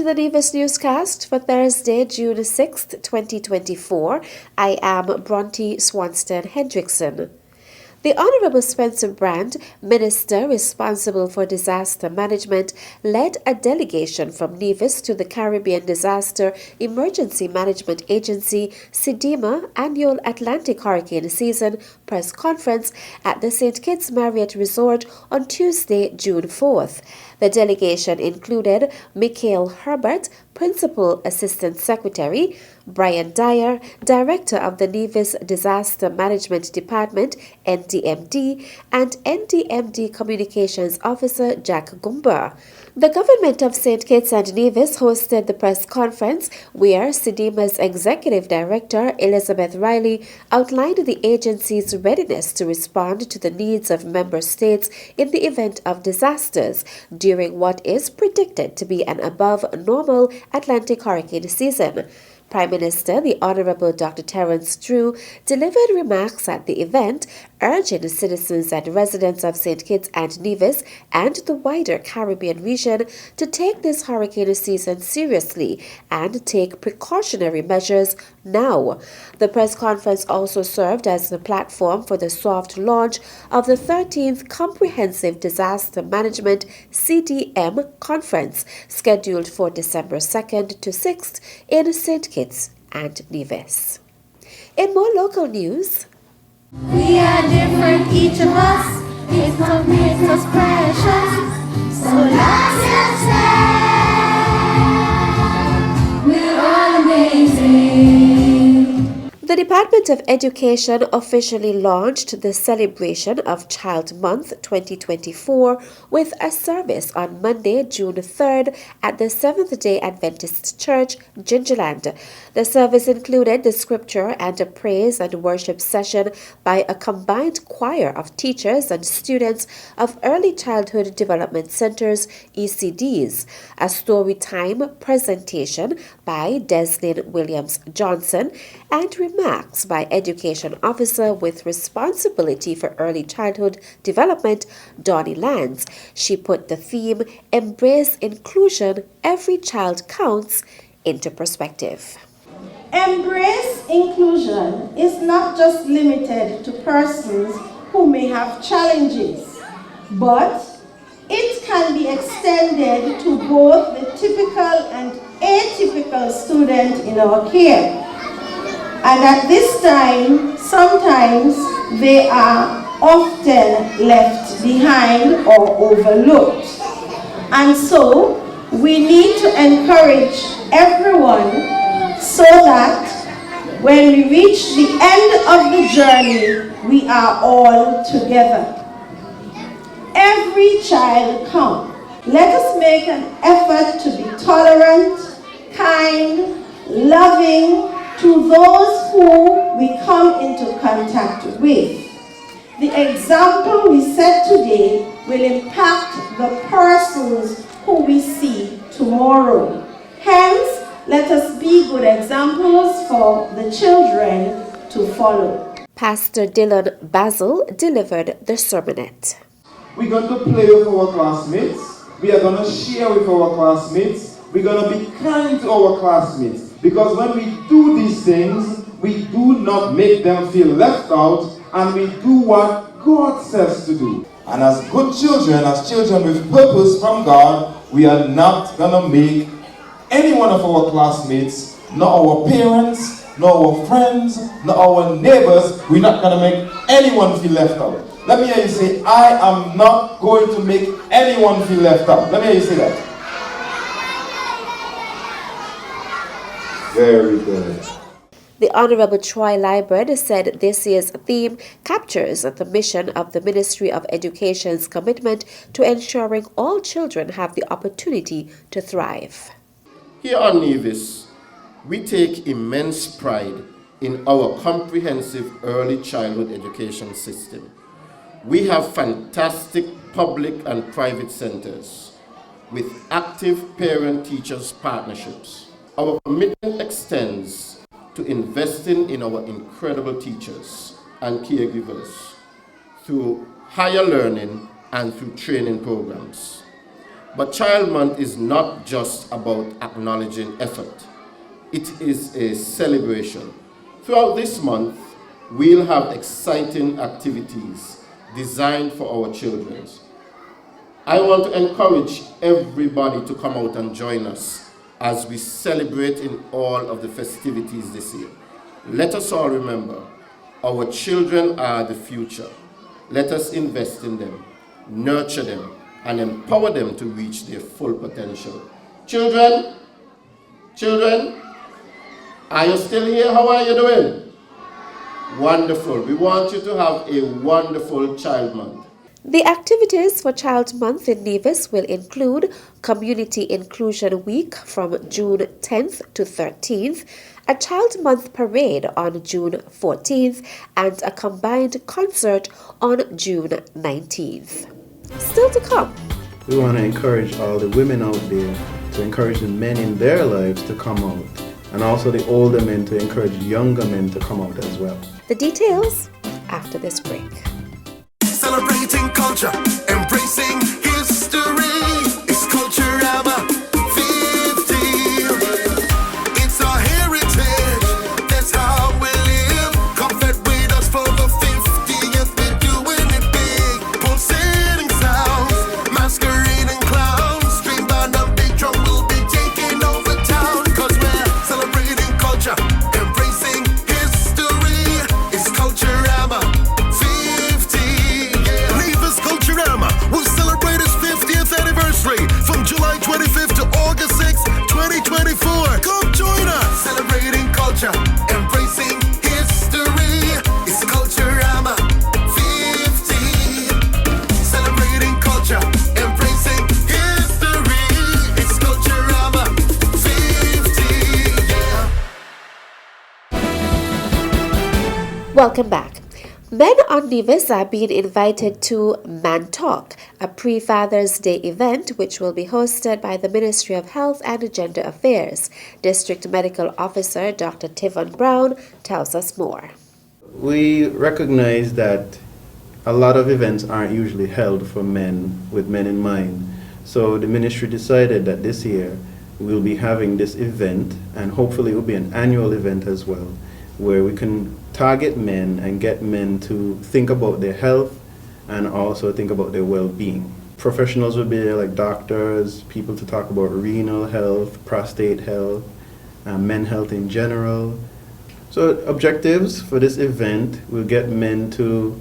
to the Nevis newscast for Thursday, June 6th, 2024. I am Bronte Swanston Hendrickson. The Honourable Spencer Brand, Minister responsible for disaster management, led a delegation from Nevis to the Caribbean Disaster Emergency Management Agency CDEMA Annual Atlantic Hurricane Season Press Conference at the St. Kitts Marriott Resort on Tuesday, June 4th. The delegation included Michael Herbert, Principal Assistant Secretary, Brian Dyer, Director of the Nevis Disaster Management Department, NDMD, and NDMD Communications Officer Jack Gumber. The government of St. Kitts and Nevis hosted the press conference where CDEMA's Executive Director Elizabeth Riley outlined the agency's readiness to respond to the needs of member states in the event of disasters during what is predicted to be an above-normal Atlantic hurricane season. Prime Minister, the Honourable Dr. Terence Drew, delivered remarks at the event, urging citizens and residents of St. Kitts and Nevis and the wider Caribbean region to take this hurricane season seriously and take precautionary measures now. The press conference also served as the platform for the soft launch of the 13th Comprehensive Disaster Management CDEMA Conference, scheduled for December 2nd to 6th in St. Kitts and Nevis. In more local news, we are different, each of us. It makes us precious. So let's accept we're all amazing. the Department of Education officially launched the celebration of Child Month 2024 with a service on Monday, June 3rd at the Seventh-day Adventist Church, Gingerland. The service included the scripture and a praise and worship session by a combined choir of teachers and students of Early Childhood Development Centers, ECDs, a story time presentation by Deslyn Williams Johnson, and remarks by Education Officer with responsibility for early childhood development, Donnie Lands. She put the theme, Embrace Inclusion, Every Child Counts, into perspective. Embrace inclusion is not just limited to persons who may have challenges, but it can be extended to both the typical and atypical student in our care. And at this time, sometimes they are often left behind or overlooked. And so, we need to encourage everyone so that when we reach the end of the journey, we are all together. Every child counts. Let us make an effort to be tolerant, kind, loving to those who we come into contact with. The example we set today will impact the persons who we see tomorrow. Hence, let us be good examples for the children to follow. Pastor Dylan Basil delivered the sermonette. We're going to play with our classmates. We are going to share with our classmates. We're going to be kind to our classmates. Because when we do these things, we do not make them feel left out, and we do what God says to do. And as good children, as children with purpose from God, we are not going to make any one of our classmates, nor our parents, nor our friends, nor our neighbors, we're not going to make anyone feel left out. Let me hear you say, I am not going to make anyone feel left out. Let me hear you say that. Very good. The Honourable Troy Liburd said this year's theme captures the mission of the Ministry of Education's commitment to ensuring all children have the opportunity to thrive. Here on Nevis, we take immense pride in our comprehensive early childhood education system. We have fantastic public and private centers with active parent-teachers partnerships. Our commitment extends to investing in our incredible teachers and caregivers through higher learning and through training programs. But Child Month is not just about acknowledging effort. It is a celebration. Throughout this month, we'll have exciting activities designed for our children. I want to encourage everybody to come out and join us as we celebrate in all of the festivities this year. Let us all remember, our children are the future. Let us invest in them, nurture them, and empower them to reach their full potential. Children, are you still here? How are you doing? Wonderful. We want you to have a wonderful Child Month. The activities for Child Month in Nevis will include Community Inclusion Week from June 10th to 13th, a Child Month parade on June 14th, and a combined concert on June 19th. Still to come. We want to encourage all the women out there to encourage the men in their lives to come out, and also the older men to encourage younger men to come out as well. The details after this break. Celebrating culture, embracing history. It's Culturama 50. It's our heritage, that's how we live. Come fed with us for the 50th. We're doing it big. Pulsating sounds, masquerading clowns. String band and big drum will be taking over town. Cause we're celebrating culture, embracing history. It's Culturama 50. Nevis Culturama will celebrate its 50th anniversary from July 25th to August 6th, 2024. Come join us. Celebrating culture, embracing history. It's Culturama 50. Celebrating culture, embracing history. It's Culturama 50. Yeah. Welcome back. Men on Nevis are being invited to Man Talk, a pre-Father's Day event which will be hosted by the Ministry of Health and Gender Affairs. District Medical Officer Dr. Tivon Brown tells us more. We recognize that a lot of events aren't usually held for men with men in mind. So the ministry decided that this year we'll be having this event, and hopefully it will be an annual event as well, where we can target men and get men to think about their health and also think about their well-being. Professionals will be there like doctors, people to talk about renal health, prostate health, men health in general. So objectives for this event will get men to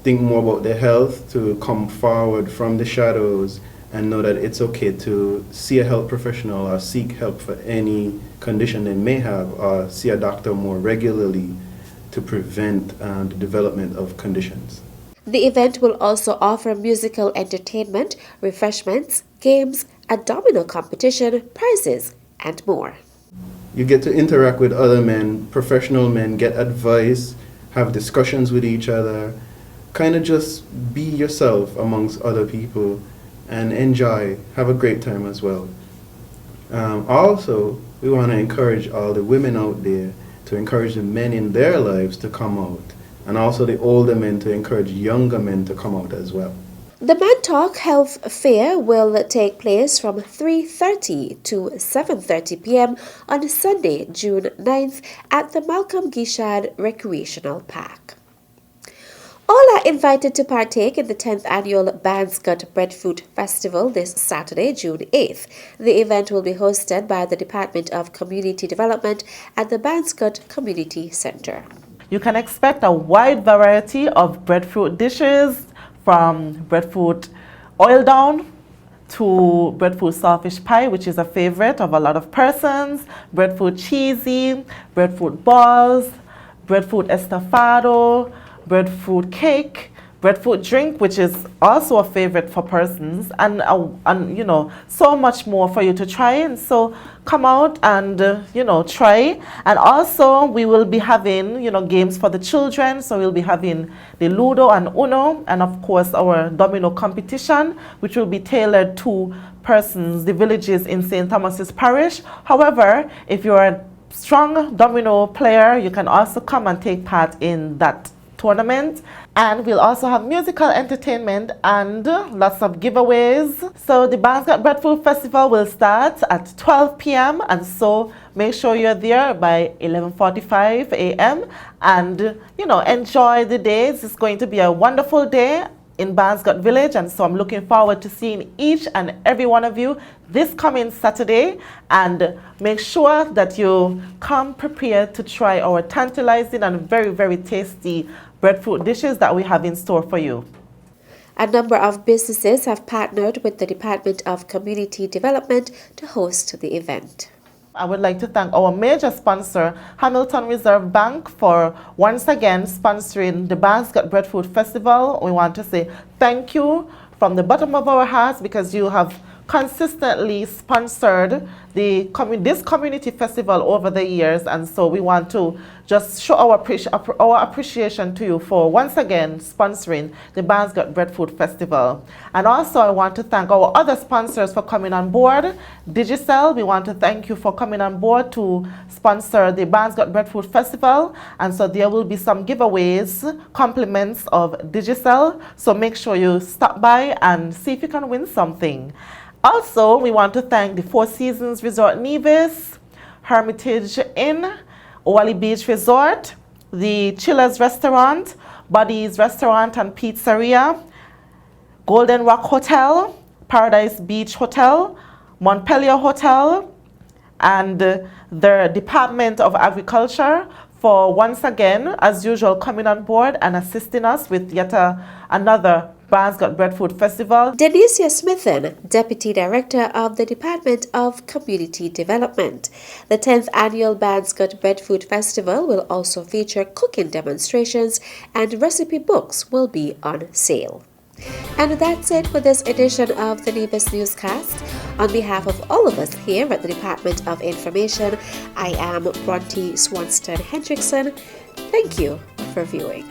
think more about their health, to come forward from the shadows and know that it's okay to see a health professional or seek help for any condition they may have, or see a doctor more regularly to prevent the development of conditions. The event will also offer musical entertainment, refreshments, games, a domino competition, prizes, and more. You get to interact with other men, professional men, get advice, have discussions with each other, kind of just be yourself amongst other people and enjoy, have a great time as well. Also, we want to encourage all the women out there to encourage the men in their lives to come out, and also the older men to encourage younger men to come out as well. The Man Talk Health Fair will take place from 3:30 to 7:30 p.m. on Sunday, June 9th at the Malcolm Gishad Recreational Park. All are invited to partake in the 10th annual Banscut Breadfruit Festival this Saturday, June 8th. The event will be hosted by the Department of Community Development at the Banscut Community Center. You can expect a wide variety of breadfruit dishes, from breadfruit oil down to breadfruit saltfish pie, which is a favorite of a lot of persons, breadfruit cheesy, breadfruit balls, breadfruit estofado, breadfruit cake, breadfruit drink, which is also a favorite for persons, and you know, so much more for you to try. And so come out and you know, try. And also we will be having, you know, games for the children. So we'll be having the Ludo and Uno, and of course our domino competition, which will be tailored to persons, the villages in St. Thomas's Parish. However, if you're a strong domino player, you can also come and take part in that tournament. And we'll also have musical entertainment and lots of giveaways. So the Bandsgat Breadfruit Festival will start at 12 p.m. and so make sure you're there by 11:45 a.m. and, enjoy the day. It's going to be a wonderful day in Bandsgat Village, and so I'm looking forward to seeing each and every one of you this coming Saturday. And make sure that you come prepared to try our tantalizing and very, very tasty breadfruit dishes that we have in store for you. A number of businesses have partnered with the Department of Community Development to host the event. I would like to thank our major sponsor, Hamilton Reserve Bank, for once again sponsoring the Bandsgat Breadfruit Festival. We want to say thank you from the bottom of our hearts because you have consistently sponsored this community festival over the years, and so we want to just show our appreciation to you for once again sponsoring the Bandsgat Breadfruit Festival. And also I want to thank our other sponsors for coming on board. Digicel, we want to thank you for coming on board to sponsor the Bandsgat Breadfruit Festival, and so there will be some giveaways, compliments of Digicel, so make sure you stop by and see if you can win something. Also, we want to thank the Four Seasons Resort Nevis, Hermitage Inn, Owali Beach Resort, the Chillers Restaurant, Buddy's Restaurant and Pizzeria, Golden Rock Hotel, Paradise Beach Hotel, Montpelier Hotel, and the Department of Agriculture for once again, as usual, coming on board and assisting us with yet another Bandsgat Breadfruit Festival. Denicia Smithen, Deputy Director of the Department of Community Development. The 10th Annual Bandsgat Breadfruit Festival will also feature cooking demonstrations and recipe books will be on sale. And that's it for this edition of the Nevis Newscast. On behalf of all of us here at the Department of Information, I am Bronte Swanston Hendrickson. Thank you for viewing.